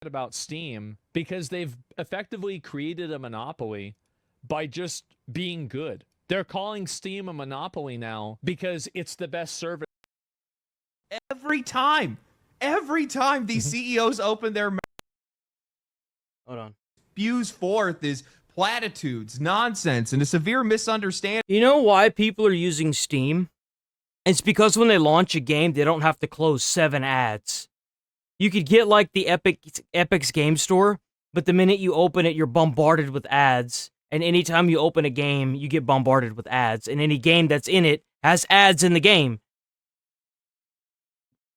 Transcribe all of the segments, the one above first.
about Steam because they've effectively created a monopoly by just being good. They're calling Steam a monopoly now because it's the best service. Every time these CEOs open their mouth, hold on, spews forth is platitudes, nonsense, and a severe misunderstanding. You know why people are using Steam? It's because when they launch a game, they don't have to close 7 ads. You could get like the Epic's game store, but the minute you open it, you're bombarded with ads. And anytime you open a game, you get bombarded with ads. And any game that's in it has ads in the game.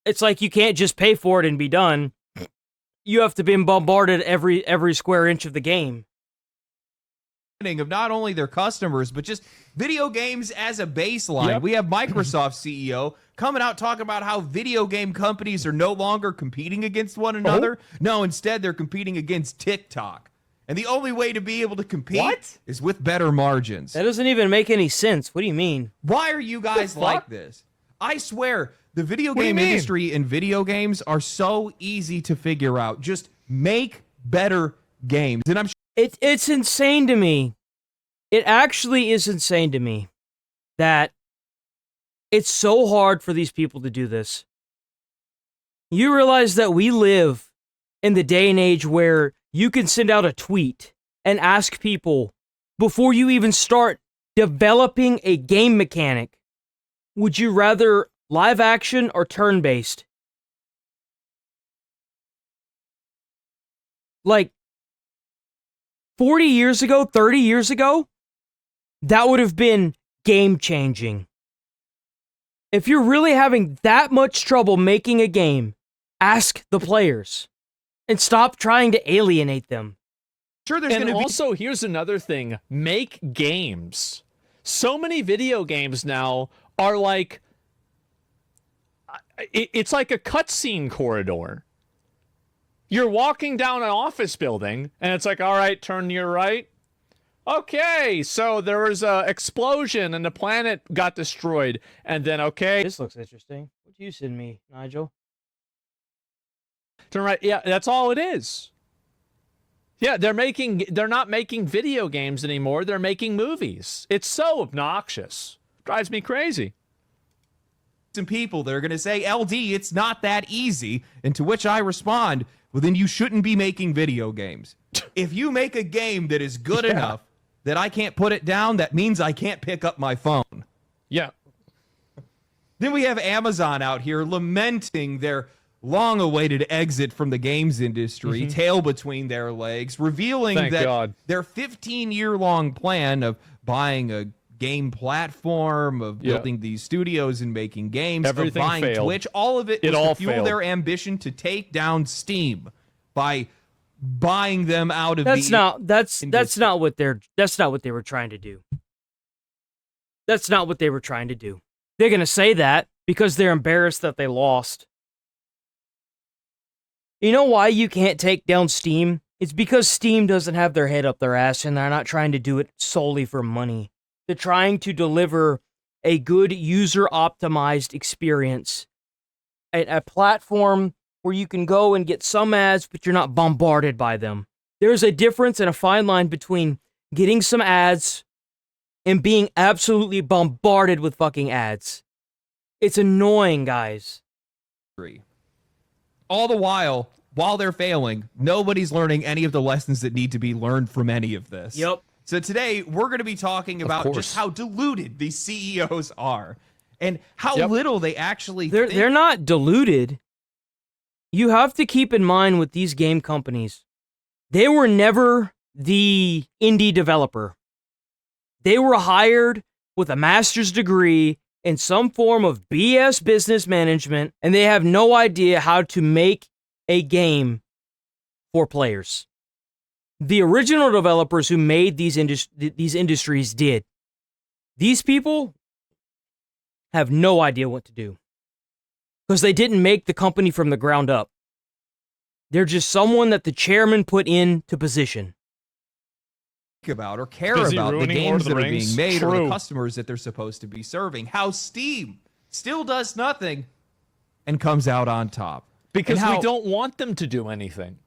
It's like you can't just pay for it and be done. You have to be bombarded every square inch of the game. Of not only their customers, but just video games as a baseline. Yep. We have Microsoft CEO coming out talking about how video game companies are no longer competing against one another. No, instead they're competing against TikTok. And the only way to be able to compete is with better margins. That doesn't even make any sense. What do you mean? Why are you guys like this? I swear, the video game industry and video games are so easy to figure out. Just make better games. And I'm sure it's insane to me. It actually is insane to me that it's so hard for these people to do this. You realize that we live in the day and age where you can send out a tweet and ask people before you even start developing a game mechanic, would you rather live action or turn-based? Like, 40 years ago, 30 years ago, that would have been game-changing. If you're really having that much trouble making a game, ask the players and stop trying to alienate them. sure there's going to be... Also, here's another thing. Make games. So many video games now are like... It's like a cutscene corridor. You're walking down an office building, and it's like, all right, turn to your right. Okay, so there was an explosion, and the planet got destroyed. And then, okay... This looks interesting. What you send me, Nigel? Turn right. Yeah, that's all it is. Yeah, they're not making video games anymore. They're making movies. It's so obnoxious. Drives me crazy. Some people that are going to say, LD, it's not that easy. And to which I respond, well, then you shouldn't be making video games. If you make a game that is good enough that I can't put it down, that means I can't pick up my phone. Yeah. Then we have Amazon out here lamenting their long-awaited exit from the games industry, tail between their legs, revealing their 15-year-long plan of buying a game platform, of building these studios and making games, everything of buying failed. Twitch, all of it was to fuel their ambition to take down Steam by buying them out of that's not what they were trying to do. That's not what they were trying to do. They're going to say that because they're embarrassed that they lost. You know why you can't take down Steam? It's because Steam doesn't have their head up their ass and they're not trying to do it solely for money. They're trying to deliver a good user-optimized experience. A platform where you can go and get some ads, but you're not bombarded by them. There's a difference and a fine line between getting some ads and being absolutely bombarded with fucking ads. It's annoying, guys. All the while they're failing, nobody's learning any of the lessons that need to be learned from any of this. Yep. So today, we're going to be talking about just how deluded these CEOs are and how little they actually think. They're not deluded. You have to keep in mind with these game companies, they were never the indie developer. They were hired with a master's degree in some form of BS business management, and they have no idea how to make a game for players. The original developers who made these industries did. These people have no idea what to do because they didn't make the company from the ground up. They're just someone that the chairman put into position. About or care about the games that are being made or the customers that they're supposed to be serving. How Steam still does nothing and comes out on top. Because we don't want them to do anything.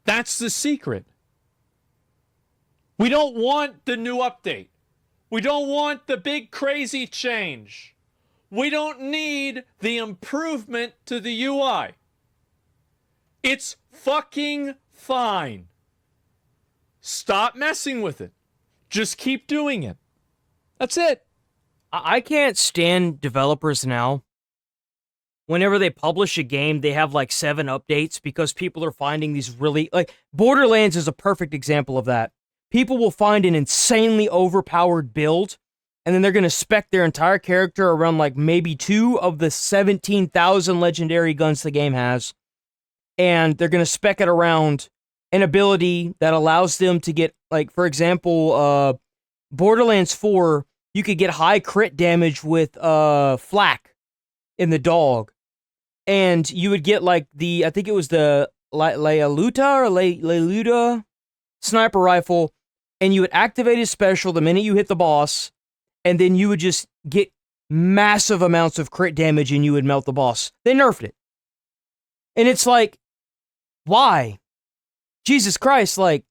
That's the secret. We don't want the new update. We don't want the big crazy change. We don't need the improvement to the UI. It's fucking fine. Stop messing with it. Just keep doing it. That's it. I can't stand developers now. Whenever they publish a game, they have like 7 updates because people are finding these really... Like, Borderlands is a perfect example of that. People will find an insanely overpowered build, and then they're going to spec their entire character around like maybe 2 of the 17,000 legendary guns the game has. And they're going to spec it around an ability that allows them to get, like, for example, Borderlands 4, you could get high crit damage with flak in the dog. And you would get, like, I think it was the Lealuta sniper rifle, and you would activate his special the minute you hit the boss, and then you would just get massive amounts of crit damage and you would melt the boss. They nerfed it. And it's like, why? Jesus Christ, like,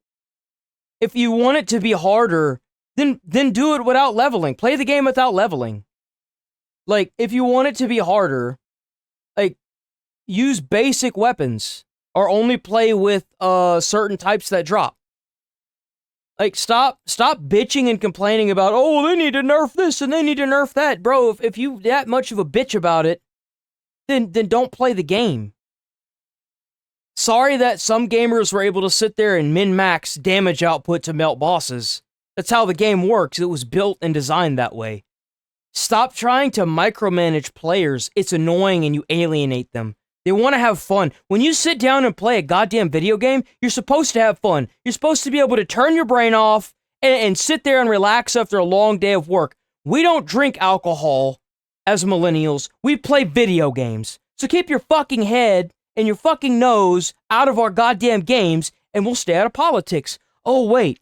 if you want it to be harder, then do it without leveling. Play the game without leveling. Like, if you want it to be harder, like, use basic weapons or only play with certain types that drop. Like, stop bitching and complaining about, oh, they need to nerf this and they need to nerf that. Bro, if you that much of a bitch about it, then don't play the game. Sorry that some gamers were able to sit there and min-max damage output to melt bosses. That's how the game works. It was built and designed that way. Stop trying to micromanage players. It's annoying and you alienate them. They want to have fun. When you sit down and play a goddamn video game, you're supposed to have fun. You're supposed to be able to turn your brain off and sit there and relax after a long day of work. We don't drink alcohol as millennials. We play video games. So keep your fucking head and your fucking nose out of our goddamn games and we'll stay out of politics. Oh, wait.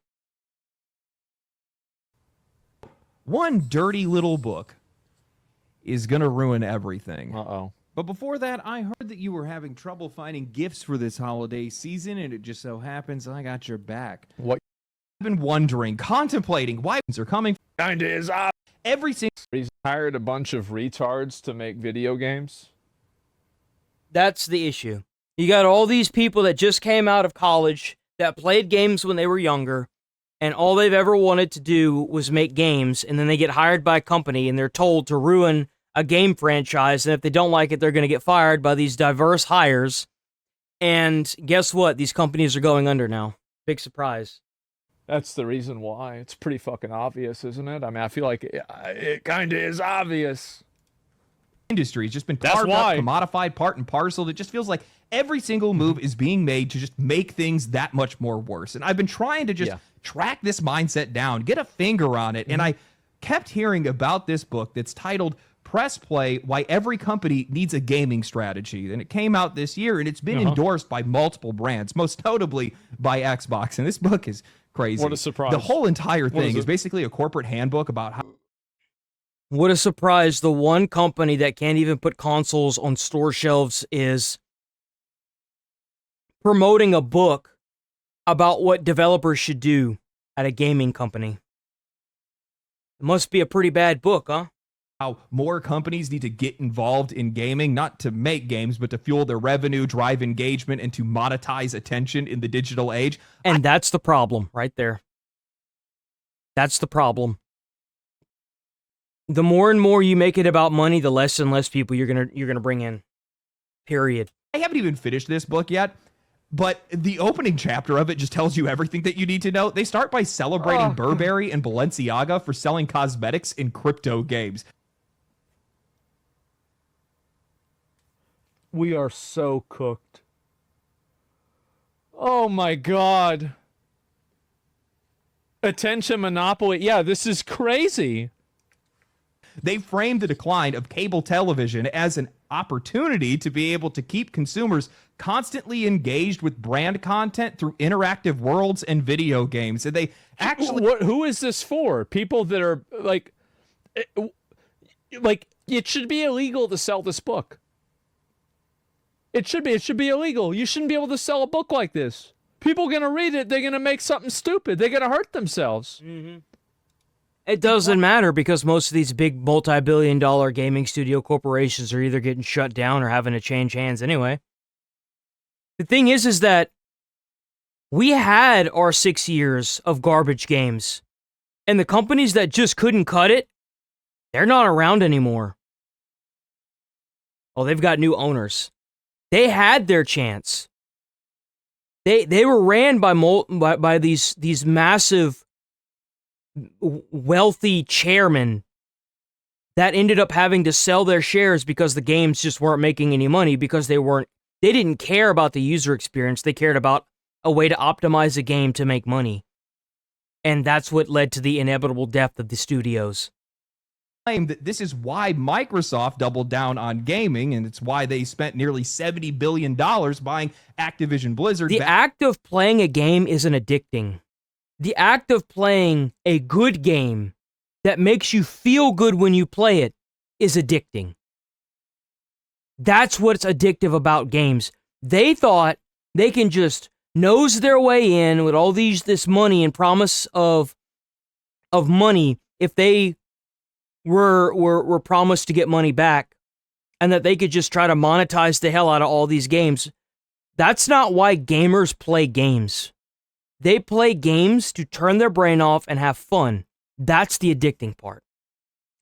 One dirty little book is going to ruin everything. Uh-oh. But before that, I heard that you were having trouble finding gifts for this holiday season, and it just so happens I got your back. What? I've been wondering, contemplating why are coming. Kinda is Every single... He's hired a bunch of retards to make video games. That's the issue. You got all these people that just came out of college that played games when they were younger, and all they've ever wanted to do was make games, and then they get hired by a company, and they're told to ruin a game franchise, and if they don't like it, they're going to get fired by these diverse hires. And guess what? These companies are going under now. Big surprise. That's the reason why. It's pretty fucking obvious, isn't it? I mean, I feel like it kind of is obvious. Industry has just been carved up, commodified, part and parcel. It just feels like every single move is being made to just make things that much more worse. And I've been trying to just track this mindset down, get a finger on it, and I kept hearing about this book that's titled Press Play, Why Every Company Needs a Gaming Strategy. And it came out this year, and it's been endorsed by multiple brands, most notably by Xbox. And this book is crazy. What a surprise. The whole entire thing is basically a corporate handbook about how... What a surprise. The one company that can't even put consoles on store shelves is promoting a book about what developers should do at a gaming company. It must be a pretty bad book, huh? How more companies need to get involved in gaming, not to make games, but to fuel their revenue, drive engagement, and to monetize attention in the digital age. And that's the problem right there. That's the problem. The more and more you make it about money, the less and less people you're gonna bring in. Period. I haven't even finished this book yet, but the opening chapter of it just tells you everything that you need to know. They start by celebrating Burberry and Balenciaga for selling cosmetics in crypto games. We are so cooked. Oh my god. Attention monopoly. Yeah, this is crazy. They framed the decline of cable television as an opportunity to be able to keep consumers constantly engaged with brand content through interactive worlds and video games. And they actually... Who is this for? People that are like it should be illegal to sell this book. It should be illegal. You shouldn't be able to sell a book like this. People gonna read it. They're gonna make something stupid. They're gonna hurt themselves. Mm-hmm. It doesn't matter because most of these big multi-billion-dollar gaming studio corporations are either getting shut down or having to change hands anyway. The thing is that we had our 6 years of garbage games, and the companies that just couldn't cut it, they're not around anymore. Oh, they've got new owners. They had their chance. They were ran by these massive wealthy chairmen that ended up having to sell their shares because the games just weren't making any money because they didn't care about the user experience. They cared about a way to optimize a game to make money. And that's what led to the inevitable death of the studios. That this is why Microsoft doubled down on gaming, and it's why they spent nearly $70 billion buying Activision Blizzard. The act of playing a game isn't addicting. The act of playing a good game that makes you feel good when you play it is addicting. That's what's addictive about games. They thought they can just nose their way in with all this money and promise of money if they were promised to get money back, and that they could just try to monetize the hell out of all these games. That's not why gamers play games. They play games to turn their brain off and have fun. That's the addicting part.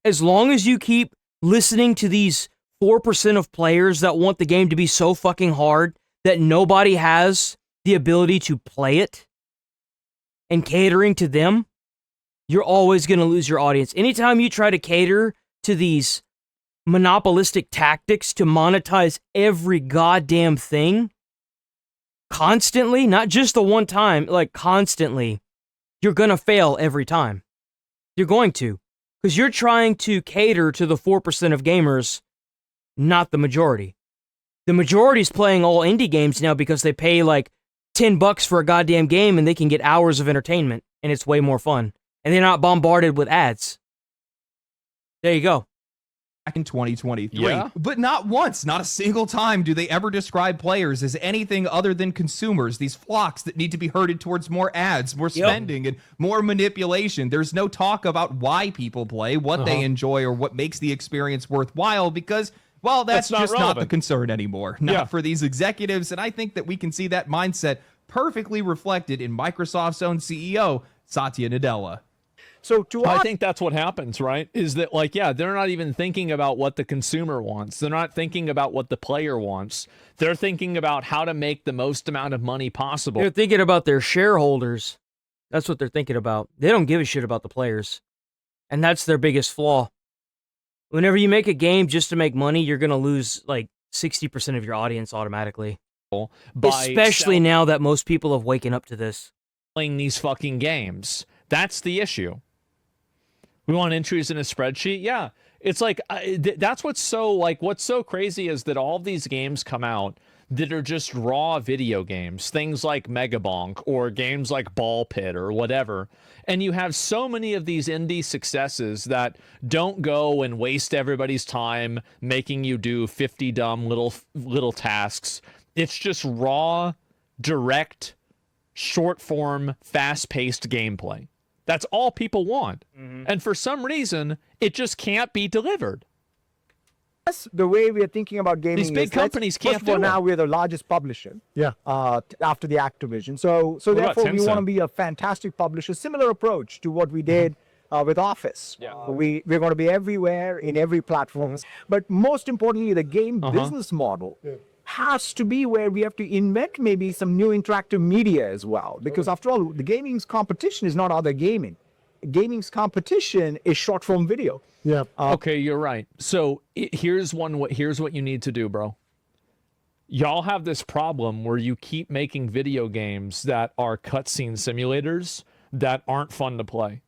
As long as you keep listening to these 4% of players that want the game to be so fucking hard that nobody has the ability to play it, and catering to them, you're always going to lose your audience. Anytime you try to cater to these monopolistic tactics to monetize every goddamn thing, constantly, not just the one time, like constantly, you're going to fail every time. You're going to. Because you're trying to cater to the 4% of gamers, not the majority. The majority's playing all indie games now because they pay like $10 for a goddamn game and they can get hours of entertainment, and it's way more fun. And they're not bombarded with ads. There you go. Back in 2023. Yeah. But not once, not a single time do they ever describe players as anything other than consumers, these flocks that need to be herded towards more ads, more spending, and more manipulation. There's no talk about why people play, what they enjoy, or what makes the experience worthwhile because, well, that's just not the concern anymore. Not for these executives, and I think that we can see that mindset perfectly reflected in Microsoft's own CEO, Satya Nadella. So I think that's what happens, right? Is that like, yeah, they're not even thinking about what the consumer wants. They're not thinking about what the player wants. They're thinking about how to make the most amount of money possible. They're thinking about their shareholders. That's what they're thinking about. They don't give a shit about the players. And that's their biggest flaw. Whenever you make a game just to make money, you're going to lose like 60% of your audience automatically. Especially now that most people have waken up to this. Playing these fucking games. That's the issue. We want entries in a spreadsheet? Yeah. It's like, that's what's so crazy is that all of these games come out that are just raw video games, things like Megabonk or games like Ball Pit or whatever. And you have so many of these indie successes that don't go and waste everybody's time making you do 50 dumb little tasks. It's just raw, direct, short form, fast-paced gameplay. That's all people want. And for some reason, it just can't be delivered. The way we are thinking about gaming These big companies can't do it. Now we're the largest publisher. Yeah. After the Activision. So therefore we want to be a fantastic publisher. Similar approach to what we did with Office. Yeah. We're going to be everywhere in every platform. But most importantly, the game business model has to be where we have to invent maybe some new interactive media as well. Because after all, the gaming's competition is not other gaming. Gaming's competition is short form video. Yeah. Okay, you're right. So here's what you need to do, bro. Y'all have this problem where you keep making video games that are cutscene simulators that aren't fun to play.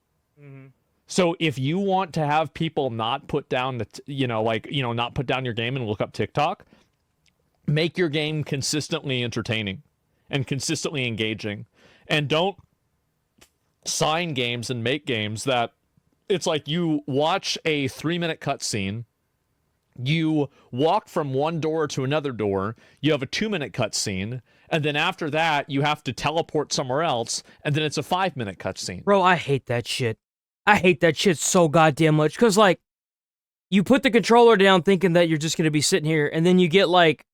So if you want to have people not put down not put down your game and look up TikTok, make your game consistently entertaining and consistently engaging, and don't sign games and make games that it's like you watch a 3-minute cutscene, you walk from one door to another door, you have a 2-minute cutscene, And then after that, you have to teleport somewhere else, and then it's a 5-minute cutscene. Bro, I hate that shit. I hate that shit so goddamn much. Because, like, you put the controller down thinking that you're just going to be sitting here, and then you get, like,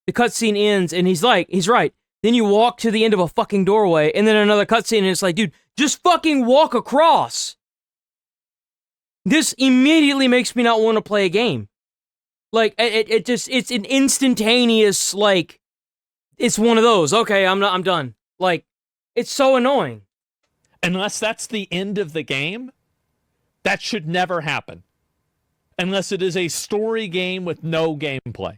the cutscene ends, and he's right. Then you walk to the end of a fucking doorway, and then another cutscene, and it's like, dude, just fucking walk across. This immediately makes me not want to play a game. Like, it's an instantaneous, like, it's one of those, okay, I'm done. Like, it's so annoying. Unless that's the end of the game, that should never happen. Unless it is a story game with no gameplay.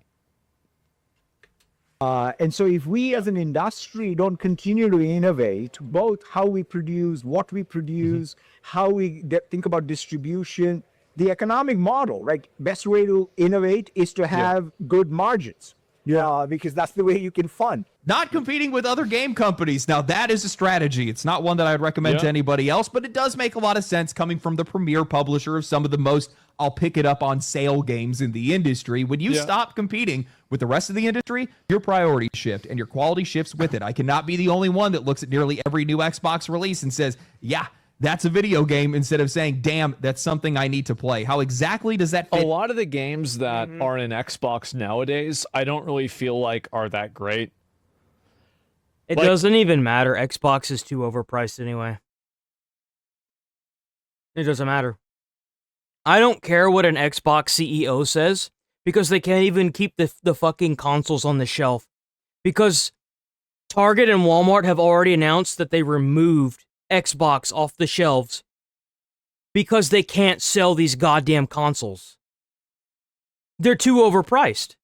And so if we as an industry don't continue to innovate, both how we produce, what we produce, how we think about distribution, the economic model, right? Best way to innovate is to have good margins. Yeah, because that's the way you can fund. Not competing with other game companies. Now, that is a strategy. It's not one that I'd recommend to anybody else, but it does make a lot of sense coming from the premier publisher of some of the most, I'll pick it up on sale games in the industry. When you stop competing with the rest of the industry, your priorities shift and your quality shifts with it. I cannot be the only one that looks at nearly every new Xbox release and says, yeah, that's a video game, instead of saying, damn, that's something I need to play. How exactly does that fit? A lot of the games that are in Xbox nowadays, I don't really feel like are that great. It doesn't even matter. Xbox is too overpriced anyway. It doesn't matter. I don't care what an Xbox CEO says, because they can't even keep the fucking consoles on the shelf. Because Target and Walmart have already announced that they removed Xbox off the shelves because they can't sell these goddamn consoles. They're too overpriced.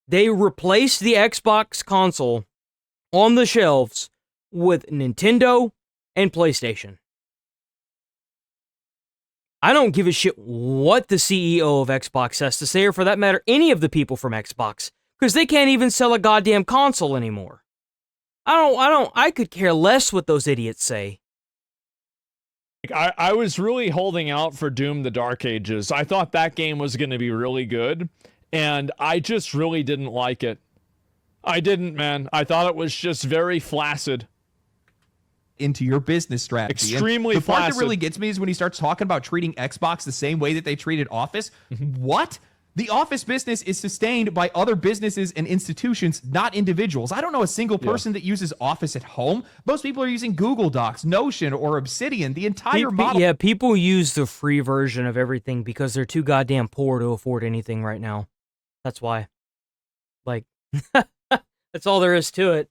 They replaced the Xbox console on the shelves with Nintendo and PlayStation. I don't give a shit what the CEO of Xbox has to say, or for that matter, any of the people from Xbox, because they can't even sell a goddamn console anymore. I could care less what those idiots say. I was really holding out for Doom the Dark Ages. I thought that game was going to be really good, and I just really didn't like it. I didn't, man. I thought it was just very flaccid. Into your business strategy. Extremely the part flaccid. that really gets me is when he starts talking about treating Xbox the same way that they treated Office. What? The Office business is sustained by other businesses and institutions, not individuals. I don't know a single person that uses Office at home. Most people are using Google Docs, Notion, or Obsidian. The entire model. Yeah, people use the free version of everything because they're too goddamn poor to afford anything right now. That's why. Like, that's all there is to it.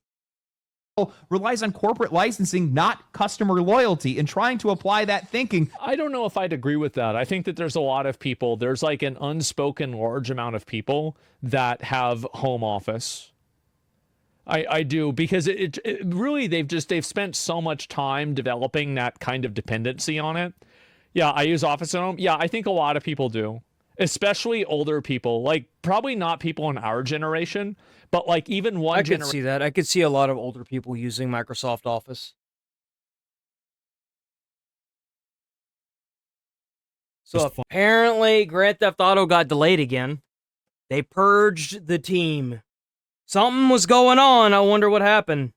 Relies on corporate licensing, not customer loyalty, and trying to apply that thinking. I don't know if I'd agree with that. I think that there's a lot of people, there's like an unspoken large amount of people that have home office. I do, because it really, they've spent so much time developing that kind of dependency on it. Yeah, I use Office at home. Yeah, I think a lot of people do, especially older people, like probably not people in our generation, but like even one generation. I could see that. I could see a lot of older people using Microsoft Office. So apparently Grand Theft Auto got delayed again. They purged the team. Something was going on. I wonder what happened.